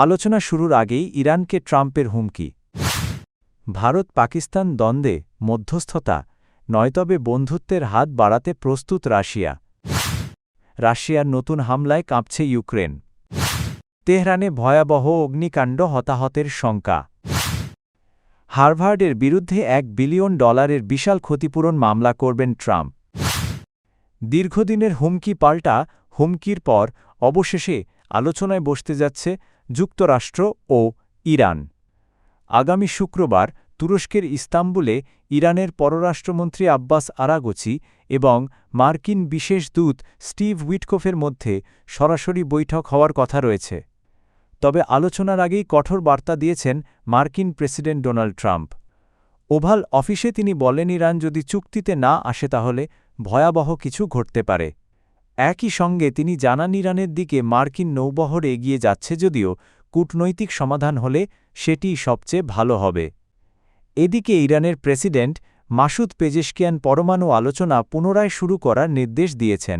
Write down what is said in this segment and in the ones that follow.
আলোচনা শুরুর আগেই ইরানকে ট্রাম্পের হুমকি। ভারত পাকিস্তান দ্বন্দ্বে মধ্যস্থতা নয়, তবে বন্ধুত্বের হাত বাড়াতে প্রস্তুত রাশিয়া। রাশিয়ার নতুন হামলায় কাঁপছে ইউক্রেন। তেহরানে ভয়াবহ অগ্নিকাণ্ড, হতাহতের শঙ্কা। হার্ভার্ডের বিরুদ্ধে $1 বিলিয়ন বিশাল ক্ষতিপূরণ মামলা করবেন ট্রাম্প। দীর্ঘদিনের হুমকি পাল্টা হুমকির পর অবশেষে আলোচনায় বসতে যাচ্ছে যুক্তরাষ্ট্র ও ইরান। আগামী শুক্রবার তুরস্কের ইস্তাম্বুলে ইরানের পররাষ্ট্রমন্ত্রী আব্বাস আরাগচি এবং মার্কিন বিশেষ দূত স্টিভ উইটকফের মধ্যে সরাসরি বৈঠক হওয়ার কথা রয়েছে। তবে আলোচনার আগেই কঠোর বার্তা দিয়েছেন মার্কিন প্রেসিডেন্ট ডোনাল্ড ট্রাম্প। ওভাল অফিসে তিনি বলেন, ইরান যদি চুক্তিতে না আসে তাহলে ভয়াবহ কিছু ঘটতে পারে। একই সঙ্গে তিনি জানান, ইরানের দিকে মার্কিন নৌবহর এগিয়ে যাচ্ছে, যদিও কূটনৈতিক সমাধান হলে সেটিই সবচেয়ে ভালো হবে। এদিকে ইরানের প্রেসিডেন্ট মাসুদ পেজেশকিয়ান পরমাণু আলোচনা পুনরায় শুরু করার নির্দেশ দিয়েছেন।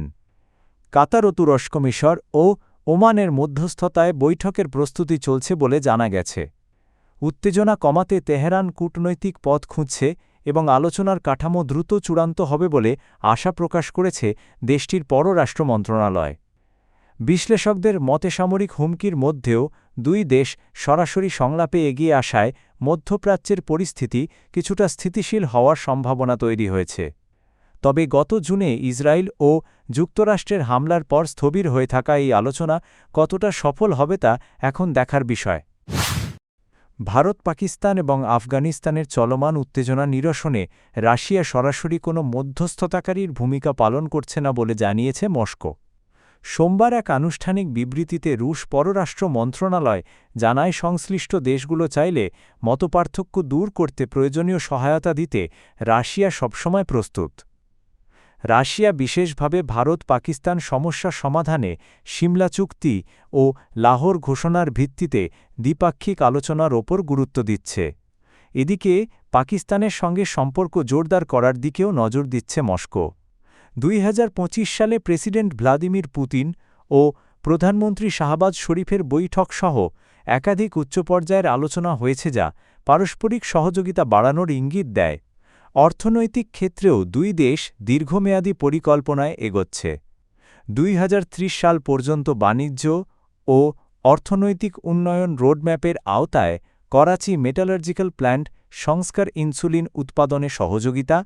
কাতার ও তুরস্ক, মিশর ও ওমানের মধ্যস্থতায় বৈঠকের প্রস্তুতি চলছে বলে জানা গেছে। উত্তেজনা কমাতে তেহরান কূটনৈতিক পথ খুঁজছে এবং আলোচনার কাঠামো দ্রুত চূড়ান্ত হবে বলে আশা প্রকাশ করেছে দেশটির পররাষ্ট্র মন্ত্রণালয়। বিশ্লেষকদের মতে সামরিক হুমকির মধ্যেও দুই দেশ সরাসরি সংলাপে এগিয়ে আসায় মধ্যপ্রাচ্যের পরিস্থিতি কিছুটা স্থিতিশীল হওয়ার সম্ভাবনা তৈরি হয়েছে। তবে গত জুনে ইসরায়েল ও যুক্তরাষ্ট্রের হামলার পর স্থবির হয়ে থাকা এই আলোচনা কতটা সফল হবে তা এখন দেখার বিষয়। ভারত পাকিস্তান এবং আফগানিস্তানের চলমান উত্তেজনা নিরসনে রাশিয়া সরাসরি কোনো মধ্যস্থতাকারীর ভূমিকা পালন করছে না বলে জানিয়েছে মস্কো। সোমবার এক আনুষ্ঠানিক বিবৃতিতে রুশ পররাষ্ট্র মন্ত্রণালয় জানায়, সংশ্লিষ্ট দেশগুলো চাইলে মতপার্থক্য দূর করতে প্রয়োজনীয় সহায়তা দিতে রাশিয়া সবসময় প্রস্তুত। রাশিয়া বিশেষভাবে ভারত পাকিস্তান সমস্যা সমাধানে সিমলা চুক্তি ও লাহোর ঘোষণার ভিত্তিতে দ্বিপাক্ষিক আলোচনার ওপর গুরুত্ব দিচ্ছে। এদিকে পাকিস্তানের সঙ্গে সম্পর্ক জোরদার করার দিকেও নজর দিচ্ছে মস্কো। 2025 সালে প্রেসিডেন্ট ভ্লাদিমির পুতিন ও প্রধানমন্ত্রী শাহবাজ শরীফের বৈঠকসহ একাধিক উচ্চপর্যায়ের আলোচনা হয়েছে, যা পারস্পরিক সহযোগিতা বাড়ানোর ইঙ্গিত দেয়। অর্থনৈতিক ক্ষেত্রেও দুই দেশ দীর্ঘমেয়াদী পরিকল্পনায় এগোচ্ছে। 2030 সাল পর্যন্ত বাণিজ্য ও অর্থনৈতিক উন্নয়ন রোডম্যাপের আওতায় করাচি মেটালার্জিক্যাল প্ল্যান্ট সংস্কার, ইনসুলিন উৎপাদনে সহযোগিতা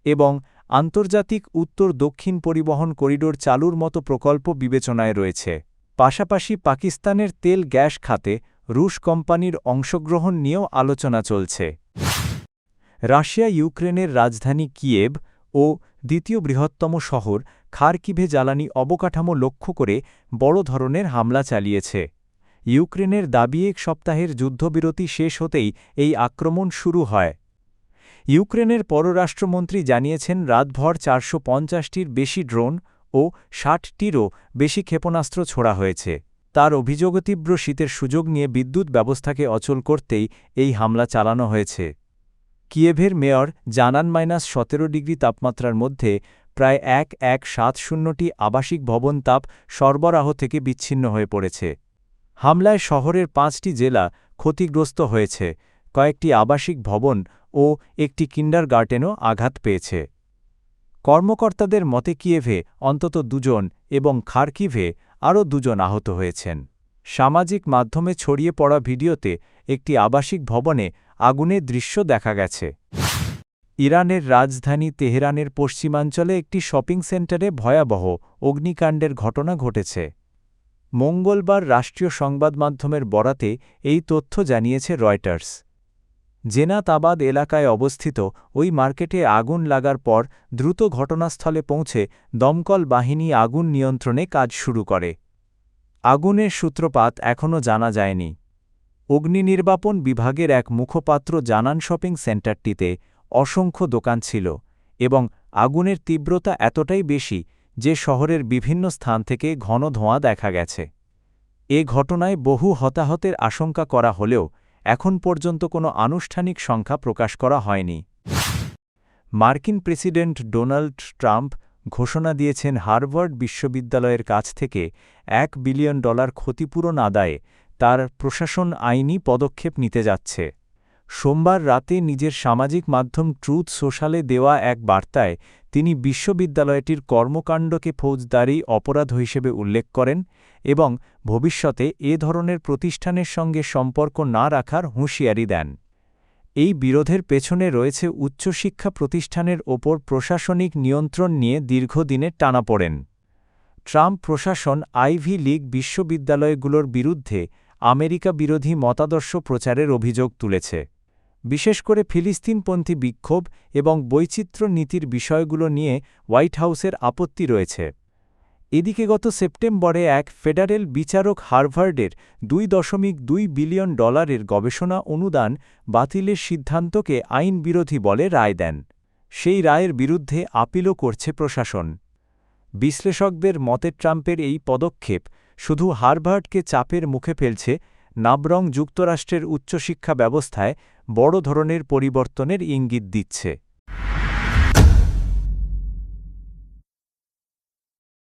এবং আন্তর্জাতিক উত্তর দক্ষিণ পরিবহন করিডোর চালুর মতো প্রকল্প বিবেচনায় রয়েছে। পাশাপাশি পাকিস্তানের তেল গ্যাস খাতে রুশ কোম্পানির অংশগ্রহণ নিয়েও আলোচনা চলছে। রাশিয়া ইউক্রেনের রাজধানী কিয়েভ ও দ্বিতীয় বৃহত্তম শহর খারকিভে জ্বালানি অবকাঠামো লক্ষ্য করে বড় ধরনের হামলা চালিয়েছে। ইউক্রেনের দাবি, এক সপ্তাহের যুদ্ধবিরতি শেষ হতেই এই আক্রমণ শুরু হয়। ইউক্রেনের পররাষ্ট্রমন্ত্রী জানিয়েছেন, রাতভর 450টির বেশি ড্রোন ও 60টিরও বেশি ক্ষেপণাস্ত্র ছোড়া হয়েছে। তার অভিযোগ, তীব্র শীতের সুযোগ নিয়ে বিদ্যুৎ ব্যবস্থাকে অচল করতেই এই হামলা চালানো হয়েছে। কিয়েভের মেয়র জানান, -17 ডিগ্রি তাপমাত্রার মধ্যে প্রায় 1170টি আবাসিক ভবন তাপ সরবরাহ থেকে বিচ্ছিন্ন হয়ে পড়েছে। হামলায় শহরের 5টি জেলা ক্ষতিগ্রস্ত হয়েছে, কয়েকটি আবাসিক ভবন ও একটি কিন্ডারগার্টেনও আঘাত পেয়েছে। কর্মকর্তাদের মতে কিয়েভে অন্তত 2 জন এবং খারকিভে আরও 2 জন আহত হয়েছেন। সামাজিক মাধ্যমে ছড়িয়ে পড়া ভিডিওতে একটি আবাসিক ভবনে আগুনের দৃশ্য দেখা গেছে। ইরানের রাজধানী তেহরানের পশ্চিমাঞ্চলে একটি শপিং সেন্টারে ভয়াবহ অগ্নিকাণ্ডের ঘটনা ঘটেছে। মঙ্গলবার রাষ্ট্রীয় সংবাদ মাধ্যমের বরাতে এই তথ্য জানিয়েছে রয়টার্স। জেনাতাবাদ এলাকায় অবস্থিত ওই মার্কেটে আগুন লাগার পর দ্রুত ঘটনাস্থলে পৌঁছে দমকল বাহিনী আগুন নিয়ন্ত্রণে কাজ শুরু করে। আগুনের সূত্রপাত এখনও জানা যায়নি। অগ্নিনির্বাপন বিভাগের এক মুখপাত্র জানান, শপিং সেন্টারটিতে অসংখ্য দোকান ছিল এবং আগুনের তীব্রতা এতটাই বেশি যে শহরের বিভিন্ন স্থান থেকে ঘন ধোঁয়া দেখা গেছে। এ ঘটনায় বহু হতাহতের আশঙ্কা করা হলেও এখন পর্যন্ত কোনো আনুষ্ঠানিক সংখ্যা প্রকাশ করা হয়নি। মার্কিন প্রেসিডেন্ট ডোনাল্ড ট্রাম্প ঘোষণা দিয়েছেন, হার্ভার্ড বিশ্ববিদ্যালয়ের কাছ থেকে $1 বিলিয়ন ক্ষতিপূরণ আদায়ে তার প্রশাসন আইনি পদক্ষেপ নিতে যাচ্ছে। সোমবার রাতে নিজের সামাজিক মাধ্যম ট্রুথ সোশ্যালে দেওয়া এক বার্তায় তিনি বিশ্ববিদ্যালয়টির কর্মকাণ্ডকে ফৌজদারি অপরাধ হিসেবে উল্লেখ করেন এবং ভবিষ্যতে এ ধরনের প্রতিষ্ঠানের সঙ্গে সম্পর্ক না রাখার হুঁশিয়ারি দেন। এই বিরোধের পেছনে রয়েছে উচ্চশিক্ষা প্রতিষ্ঠানের ওপর প্রশাসনিক নিয়ন্ত্রণ নিয়ে দীর্ঘদিনের টানাপোড়েন। ট্রাম্প প্রশাসন আইভি লীগ বিশ্ববিদ্যালয়গুলোর বিরুদ্ধে আমেরিকা বিরোধী মতাদর্শ প্রচারের অভিযোগ তুলেছে। বিশেষ করে ফিলিস্তিনপন্থী বিক্ষোভ এবং বৈচিত্র্য নীতির বিষয়গুলো নিয়ে হোয়াইট হাউসের আপত্তি রয়েছে। এদিকে গত সেপ্টেম্বরে এক ফেডারেল বিচারক হার্ভার্ডের $2.2 বিলিয়ন গবেষণা অনুদান বাতিলের সিদ্ধান্তকে আইনবিরোধী বলে রায় দেন। সেই রায়ের বিরুদ্ধে আপিলও করছে প্রশাসন। বিশ্লেষকদের মতে ট্রাম্পের এই পদক্ষেপ শুধু হার্ভার্ডকে চাপের মুখে ফেলছে না বরং যুক্তরাষ্ট্রের উচ্চশিক্ষা ব্যবস্থায় বড় ধরনের পরিবর্তনের ইঙ্গিত দিচ্ছে।